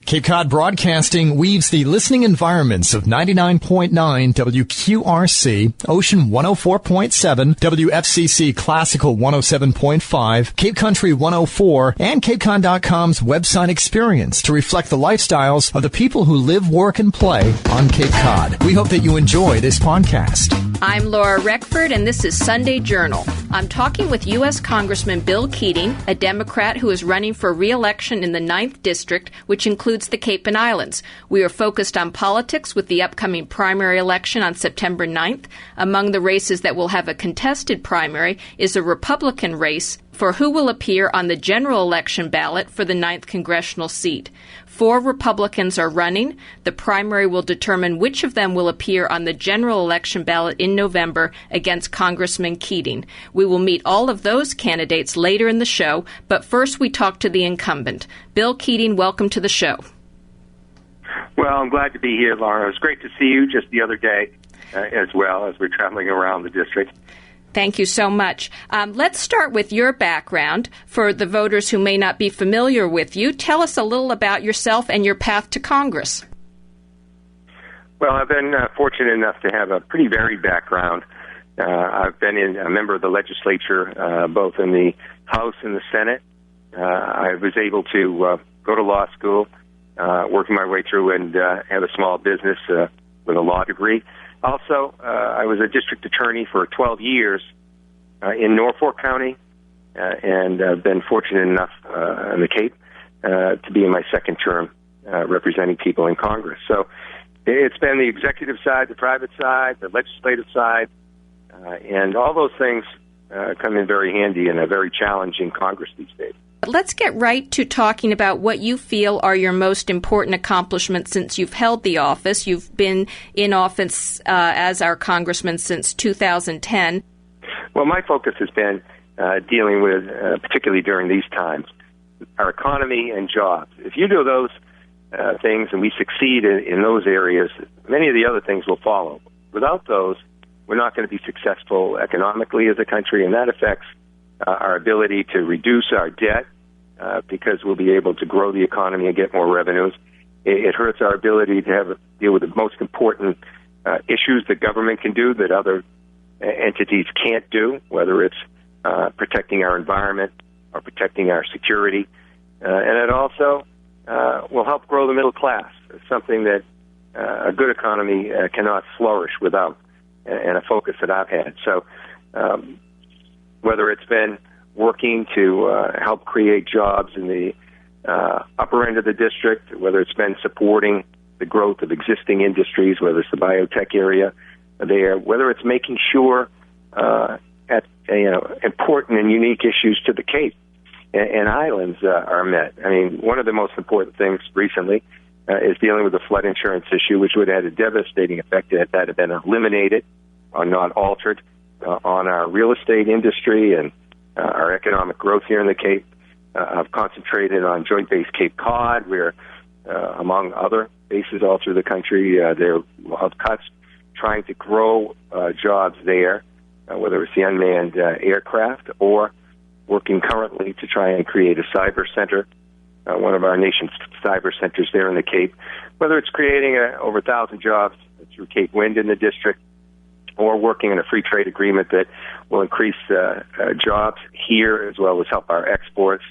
Cape Cod Broadcasting weaves the listening environments of 99.9 WQRC, Ocean 104.7, WFCC Classical 107.5, Cape Country 104, and CapeCon.com's website experience to reflect the lifestyles of the people who live, work, and play on Cape Cod. We hope that you enjoy this podcast. I'm Laura Reckford, and this is Sunday Journal. I'm talking with U.S. Congressman Bill Keating, a Democrat who is running for re-election in the 9th District, which includes the Cape and Islands. We are focused on politics with the upcoming primary election on September 9th. Among the races that will have a contested primary is a Republican race for who will appear on the general election ballot for the 9th congressional seat. 4 Republicans are running. The primary will determine which of them will appear on the general election ballot in November against Congressman Keating. We will meet all of those candidates later in the show, but first we talk to the incumbent. Bill Keating, welcome to the show. Well, I'm glad to be here, Laura. It was great to see you just the other day as well as we're traveling around the district. Thank you so much. Let's start with your background. For the voters who may not be familiar with you, tell us a little about yourself and your path to Congress. Well, I've been fortunate enough to have a pretty varied background. I've been a member of the legislature, both in the House and the Senate. I was able to go to law school, working my way through and have a small business with a law degree. Also, I was a district attorney for 12 years in Norfolk County, and I've been fortunate enough in the Cape to be in my second term representing people in Congress. So it's been the executive side, the private side, the legislative side, and all those things come in very handy in a very challenging Congress these days. Let's get right to talking about what you feel are your most important accomplishments since you've held the office. You've been in office as our congressman since 2010. Well, my focus has been dealing with, particularly during these times, our economy and jobs. If you do those things and we succeed in those areas, many of the other things will follow. Without those, we're not going to be successful economically as a country, and that affects our ability to reduce our debt because we'll be able to grow the economy and get more revenues. It hurts our ability to deal with the most important issues that government can do that other entities can't do, whether it's protecting our environment or protecting our security. And it also will help grow the middle class. It's something that a good economy cannot flourish without, and a focus that I've had. So whether it's been working to help create jobs in the upper end of the district, whether it's been supporting the growth of existing industries, whether it's the biotech area there, whether it's making sure important and unique issues to the Cape and islands are met. I mean, one of the most important things recently is dealing with the flood insurance issue, which would have had a devastating effect if that had been eliminated or not altered on our real estate industry and our economic growth here in the Cape. I've concentrated on Joint Base Cape Cod, where, among other bases all through the country, there are cuts trying to grow jobs there, whether it's the unmanned aircraft or working currently to try and create a cyber center, one of our nation's cyber centers there in the Cape, whether it's creating over 1,000 jobs through Cape Wind in the district, or working on a free trade agreement that will increase jobs here as well as help our exports.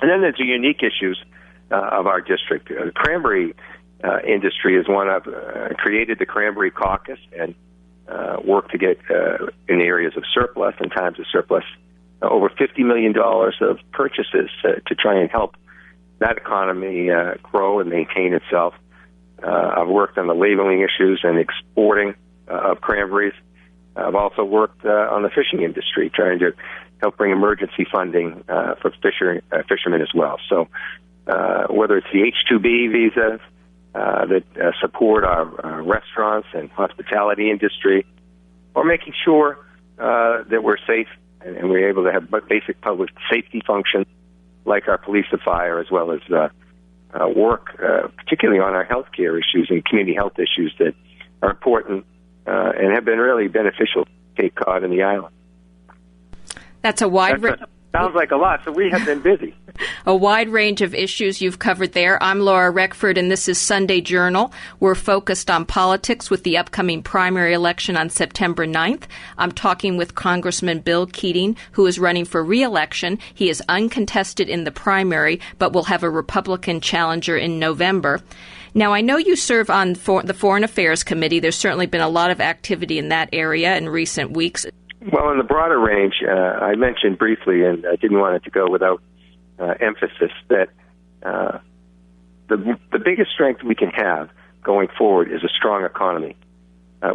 And then there's the unique issues of our district. The cranberry industry is one of created the Cranberry Caucus and worked to get in the areas of surplus and times of surplus over $50 million of purchases to try and help that economy grow and maintain itself. I've worked on the labeling issues and exporting of cranberries. I've also worked on the fishing industry, trying to help bring emergency funding for fishermen as well. So whether it's the H-2B visas that support our restaurants and hospitality industry, or making sure that we're safe and we're able to have basic public safety functions like our police and fire, as well as work particularly on our health care issues and community health issues that are important and have been really beneficial to Cape Cod and the island. That's a wide range. Sounds like a lot, so we have been busy. A wide range of issues you've covered there. I'm Laura Reckford, and this is Sunday Journal. We're focused on politics with the upcoming primary election on September 9th. I'm talking with Congressman Bill Keating, who is running for re-election. He is uncontested in the primary, but will have a Republican challenger in November. Now, I know you serve on the Foreign Affairs Committee. There's certainly been a lot of activity in that area in recent weeks. Well, in the broader range, I mentioned briefly, and I didn't want it to go without emphasis, that the biggest strength we can have going forward is a strong economy.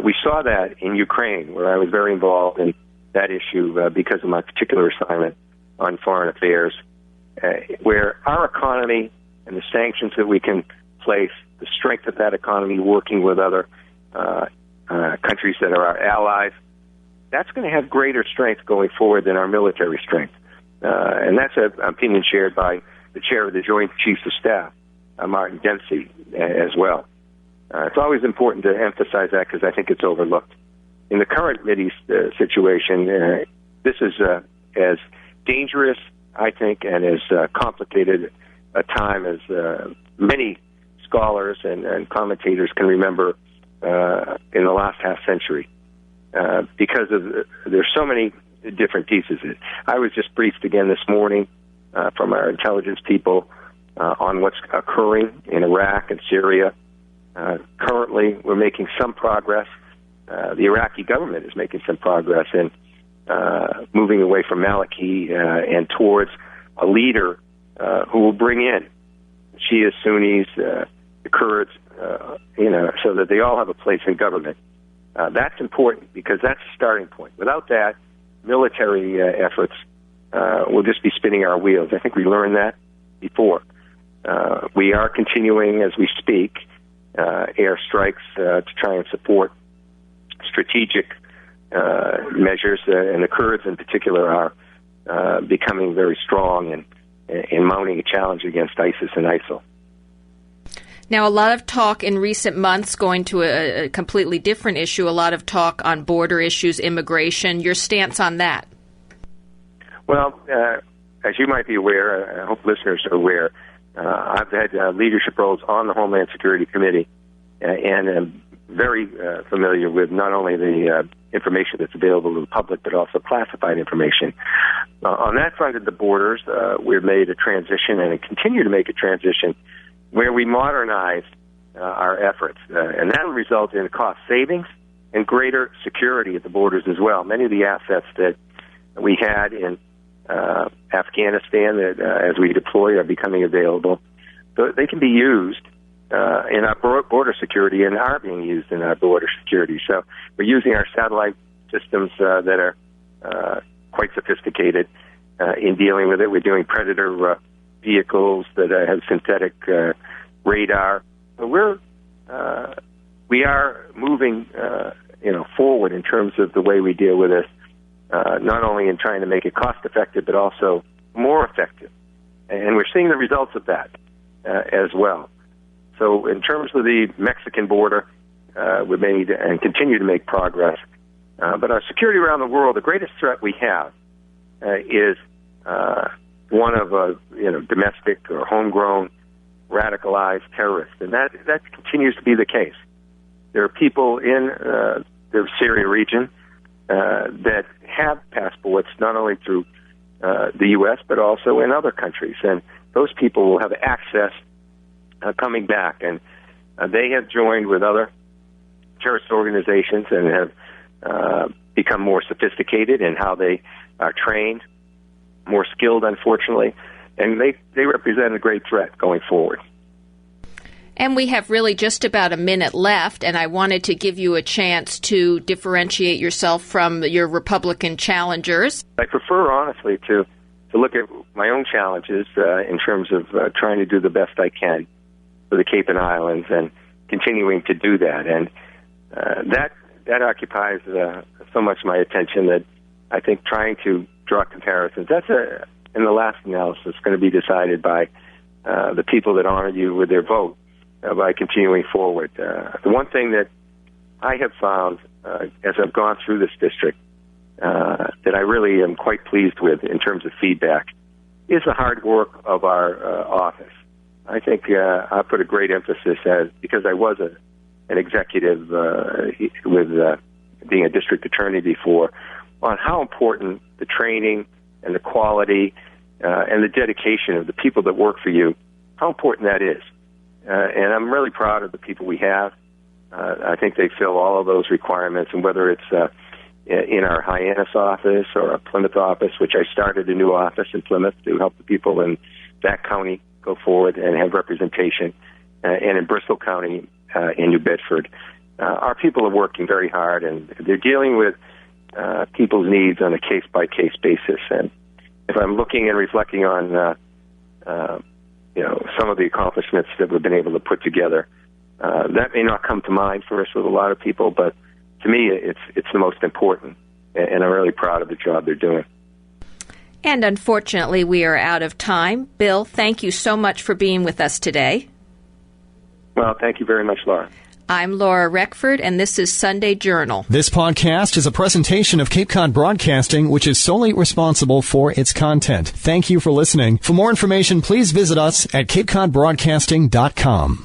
We saw that in Ukraine, where I was very involved in that issue because of my particular assignment on foreign affairs, where our economy and the sanctions that we can place, the strength of that economy working with other countries that are our allies, that's going to have greater strength going forward than our military strength. And that's an opinion shared by the chair of the Joint Chiefs of Staff, Martin Dempsey, as well. It's always important to emphasize that because I think it's overlooked. In the current Mideast situation, this is as dangerous, I think, and as complicated a time as many scholars and commentators can remember in the last half century. Because there's so many different pieces. I was just briefed again this morning from our intelligence people on what's occurring in Iraq and Syria. Currently, we're making some progress. The Iraqi government is making some progress in moving away from Maliki and towards a leader who will bring in Shia Sunnis, the Kurds, so that they all have a place in government. That's important because that's a starting point. Without that, military efforts will just be spinning our wheels. I think we learned that before. We are continuing, as we speak, airstrikes to try and support strategic measures, and the Kurds in particular are becoming very strong in mounting a challenge against ISIS and ISIL. Now, a lot of talk in recent months, going to a completely different issue, a lot of talk on border issues, immigration. Your stance on that? Well, as you might be aware, I hope listeners are aware, I've had leadership roles on the Homeland Security Committee and am very familiar with not only the information that's available to the public, but also classified information. On that front of the borders, we've made a transition and continue to make a transition where we modernize our efforts, and that will result in cost savings and greater security at the borders as well. Many of the assets that we had in Afghanistan that as we deploy are becoming available. So they can be used in our border security and are being used in our border security. So we're using our satellite systems that are quite sophisticated in dealing with it. We're doing predator vehicles that have synthetic radar. So we are moving forward in terms of the way we deal with this, not only in trying to make it cost effective, but also more effective. And we're seeing the results of that as well. So in terms of the Mexican border, we've made and continue to make progress. But our security around the world, the greatest threat we have is one of domestic or homegrown radicalized terrorists, and that continues to be the case. There are people in the Syria region that have passports not only through the U.S. but also in other countries, and those people will have access coming back, and they have joined with other terrorist organizations and have become more sophisticated in how they are trained, more skilled, unfortunately, and they represent a great threat going forward. And we have really just about a minute left, and I wanted to give you a chance to differentiate yourself from your Republican challengers. I prefer, honestly, to look at my own challenges in terms of trying to do the best I can for the Cape and Islands and continuing to do that. And that occupies so much my attention that I think trying to draw comparisons, that's in the last analysis, going to be decided by the people that honor you with their vote by continuing forward. The one thing that I have found as I've gone through this district that I really am quite pleased with in terms of feedback is the hard work of our office. I think I put a great emphasis, because I was an executive with being a district attorney before, on how important the training and the quality and the dedication of the people that work for you, how important that is. And I'm really proud of the people we have. I think they fill all of those requirements, and whether it's in our Hyannis office or our Plymouth office, which I started a new office in Plymouth to help the people in that county go forward and have representation, and in Bristol County in New Bedford. Our people are working very hard, and they're dealing with people's needs on a case-by-case basis. And if I'm looking and reflecting on some of the accomplishments that we've been able to put together, that may not come to mind first with a lot of people, but to me, it's the most important, and I'm really proud of the job they're doing. And unfortunately, we are out of time. Bill, thank you so much for being with us today. Well, thank you very much, Laura. I'm Laura Reckford, and this is Sunday Journal. This podcast is a presentation of Cape Cod Broadcasting, which is solely responsible for its content. Thank you for listening. For more information, please visit us at capecodbroadcasting.com.